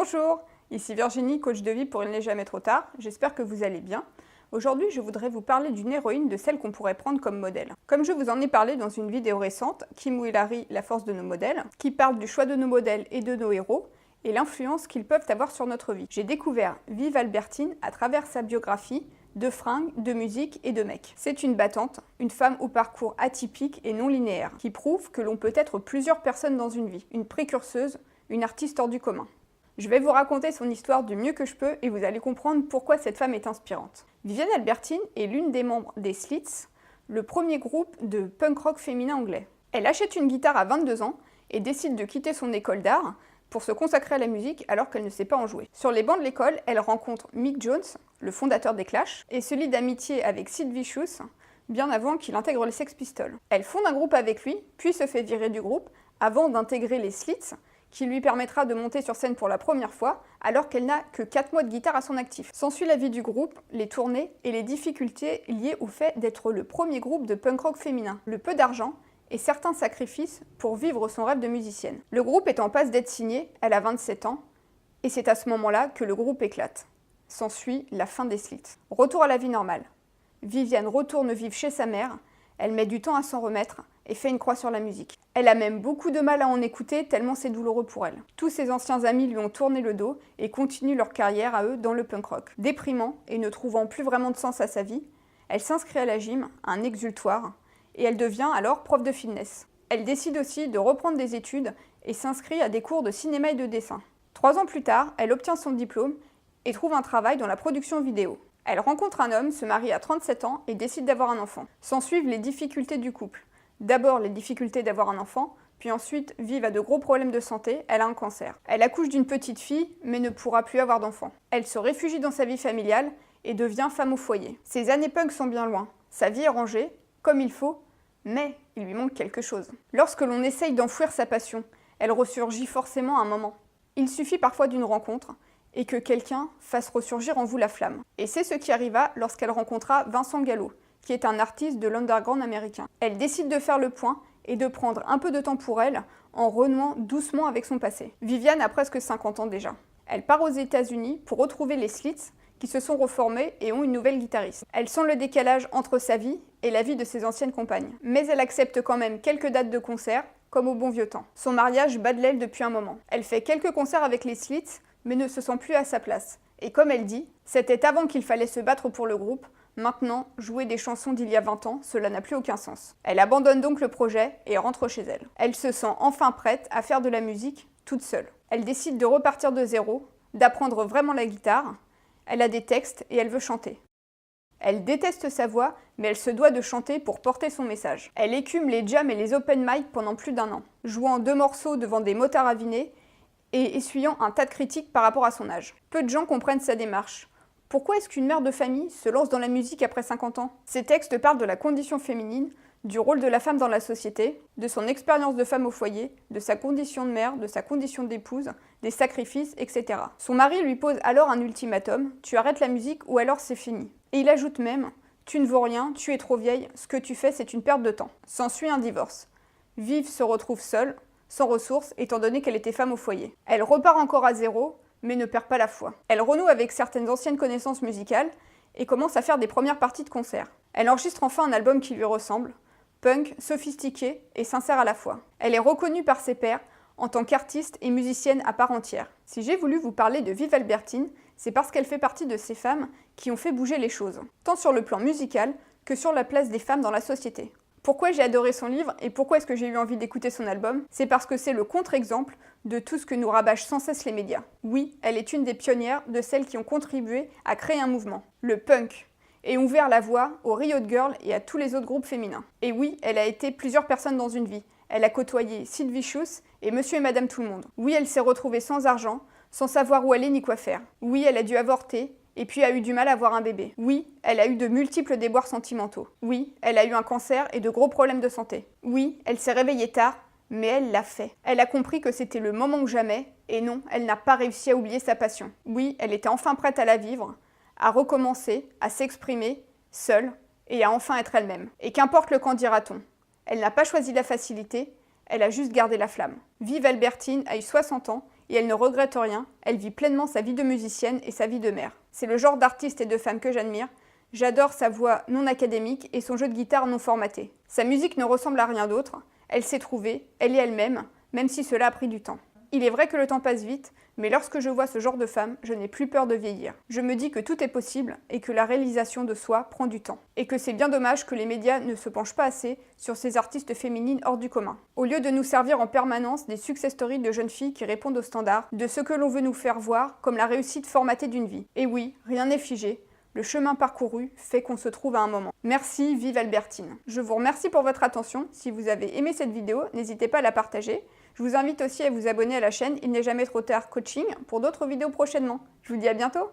Bonjour, ici Virginie, coach de vie pour Il n'est jamais trop tard. J'espère que vous allez bien. Aujourd'hui, je voudrais vous parler d'une héroïne de celle qu'on pourrait prendre comme modèle. Comme je vous en ai parlé dans une vidéo récente, Kim ou Hilary, la force de nos modèles, qui parle du choix de nos modèles et de nos héros, et l'influence qu'ils peuvent avoir sur notre vie. J'ai découvert Viv Albertine à travers sa biographie de fringues, de musique et de mecs. C'est une battante, une femme au parcours atypique et non linéaire, qui prouve que l'on peut être plusieurs personnes dans une vie, une précurseuse, une artiste hors du commun. Je vais vous raconter son histoire du mieux que je peux et vous allez comprendre pourquoi cette femme est inspirante. Vivian Albertine est l'une des membres des Slits, le premier groupe de punk rock féminin anglais. Elle achète une guitare à 22 ans et décide de quitter son école d'art pour se consacrer à la musique alors qu'elle ne sait pas en jouer. Sur les bancs de l'école, elle rencontre Mick Jones, le fondateur des Clash, et se lie d'amitié avec Sid Vicious, bien avant qu'il intègre les Sex Pistols. Elle fonde un groupe avec lui, puis se fait virer du groupe, avant d'intégrer les Slits, qui lui permettra de monter sur scène pour la première fois, alors qu'elle n'a que 4 mois de guitare à son actif. S'ensuit la vie du groupe, les tournées et les difficultés liées au fait d'être le premier groupe de punk rock féminin, le peu d'argent et certains sacrifices pour vivre son rêve de musicienne. Le groupe est en passe d'être signé, elle a 27 ans, et c'est à ce moment-là que le groupe éclate. S'ensuit la fin des Slits. Retour à la vie normale. Vivian retourne vivre chez sa mère, elle met du temps à s'en remettre et fait une croix sur la musique. Elle a même beaucoup de mal à en écouter tellement c'est douloureux pour elle. Tous ses anciens amis lui ont tourné le dos et continuent leur carrière à eux dans le punk rock. Déprimant et ne trouvant plus vraiment de sens à sa vie, elle s'inscrit à la gym, un exutoire, et elle devient alors prof de fitness. Elle décide aussi de reprendre des études et s'inscrit à des cours de cinéma et de dessin. 3 ans plus tard, elle obtient son diplôme et trouve un travail dans la production vidéo. Elle rencontre un homme, se marie à 37 ans et décide d'avoir un enfant. S'ensuivent les difficultés du couple. D'abord les difficultés d'avoir un enfant, puis ensuite Viv a de gros problèmes de santé, elle a un cancer. Elle accouche d'une petite fille, mais ne pourra plus avoir d'enfant. Elle se réfugie dans sa vie familiale et devient femme au foyer. Ses années punk sont bien loin. Sa vie est rangée, comme il faut, mais il lui manque quelque chose. Lorsque l'on essaye d'enfouir sa passion, elle ressurgit forcément à un moment. Il suffit parfois d'une rencontre, et que quelqu'un fasse ressurgir en vous la flamme. Et c'est ce qui arriva lorsqu'elle rencontra Vincent Gallo, qui est un artiste de l'underground américain. Elle décide de faire le point et de prendre un peu de temps pour elle en renouant doucement avec son passé. Vivian a presque 50 ans déjà. Elle part aux États-Unis pour retrouver les Slits, qui se sont reformés et ont une nouvelle guitariste. Elle sent le décalage entre sa vie et la vie de ses anciennes compagnes. Mais elle accepte quand même quelques dates de concert, comme au bon vieux temps. Son mariage bat de l'aile depuis un moment. Elle fait quelques concerts avec les Slits, mais ne se sent plus à sa place. Et comme elle dit, c'était avant qu'il fallait se battre pour le groupe, maintenant, jouer des chansons d'il y a 20 ans, cela n'a plus aucun sens. Elle abandonne donc le projet et rentre chez elle. Elle se sent enfin prête à faire de la musique toute seule. Elle décide de repartir de zéro, d'apprendre vraiment la guitare. Elle a des textes et elle veut chanter. Elle déteste sa voix, mais elle se doit de chanter pour porter son message. Elle écume les jams et les open mic pendant plus d'1 an, jouant 2 morceaux devant des motards avinés et essuyant un tas de critiques par rapport à son âge. Peu de gens comprennent sa démarche. Pourquoi est-ce qu'une mère de famille se lance dans la musique après 50 ans? Ces textes parlent de la condition féminine, du rôle de la femme dans la société, de son expérience de femme au foyer, de sa condition de mère, de sa condition d'épouse, des sacrifices, etc. Son mari lui pose alors un ultimatum, tu arrêtes la musique ou alors c'est fini. Et il ajoute même, tu ne vaux rien, tu es trop vieille, ce que tu fais c'est une perte de temps. S'ensuit un divorce. Viv se retrouve seule, sans ressources, étant donné qu'elle était femme au foyer. Elle repart encore à zéro, mais ne perd pas la foi. Elle renoue avec certaines anciennes connaissances musicales et commence à faire des premières parties de concert. Elle enregistre enfin un album qui lui ressemble, punk, sophistiqué et sincère à la fois. Elle est reconnue par ses pairs en tant qu'artiste et musicienne à part entière. Si j'ai voulu vous parler de Viv Albertine, c'est parce qu'elle fait partie de ces femmes qui ont fait bouger les choses, tant sur le plan musical que sur la place des femmes dans la société. Pourquoi j'ai adoré son livre et pourquoi est-ce que j'ai eu envie d'écouter son album? C'est parce que c'est le contre-exemple de tout ce que nous rabâchent sans cesse les médias. Oui, elle est une des pionnières de celles qui ont contribué à créer un mouvement, le punk, et ont ouvert la voie aux Riot Girls et à tous les autres groupes féminins. Et oui, elle a été plusieurs personnes dans une vie. Elle a côtoyé Sid Vicious et Monsieur et Madame Tout-le-Monde. Oui, elle s'est retrouvée sans argent, sans savoir où aller ni quoi faire. Oui, elle a dû avorter, et puis a eu du mal à avoir un bébé. Oui, elle a eu de multiples déboires sentimentaux. Oui, elle a eu un cancer et de gros problèmes de santé. Oui, elle s'est réveillée tard, mais elle l'a fait. Elle a compris que c'était le moment ou jamais, et non, elle n'a pas réussi à oublier sa passion. Oui, elle était enfin prête à la vivre, à recommencer, à s'exprimer, seule, et à enfin être elle-même. Et qu'importe le quand dira-t-on. Elle n'a pas choisi la facilité, elle a juste gardé la flamme. Viv Albertine a eu 60 ans, et elle ne regrette rien, elle vit pleinement sa vie de musicienne et sa vie de mère. C'est le genre d'artiste et de femme que j'admire. J'adore sa voix non académique et son jeu de guitare non formaté. Sa musique ne ressemble à rien d'autre, elle s'est trouvée, elle est elle-même, même si cela a pris du temps. Il est vrai que le temps passe vite, mais lorsque je vois ce genre de femme, je n'ai plus peur de vieillir. Je me dis que tout est possible et que la réalisation de soi prend du temps. Et que c'est bien dommage que les médias ne se penchent pas assez sur ces artistes féminines hors du commun. Au lieu de nous servir en permanence des success stories de jeunes filles qui répondent aux standards, de ce que l'on veut nous faire voir comme la réussite formatée d'une vie. Et oui, rien n'est figé. Le chemin parcouru fait qu'on se trouve à un moment. Merci, vive Albertine. Je vous remercie pour votre attention. Si vous avez aimé cette vidéo, n'hésitez pas à la partager. Je vous invite aussi à vous abonner à la chaîne Il n'est jamais trop tard coaching pour d'autres vidéos prochainement. Je vous dis à bientôt.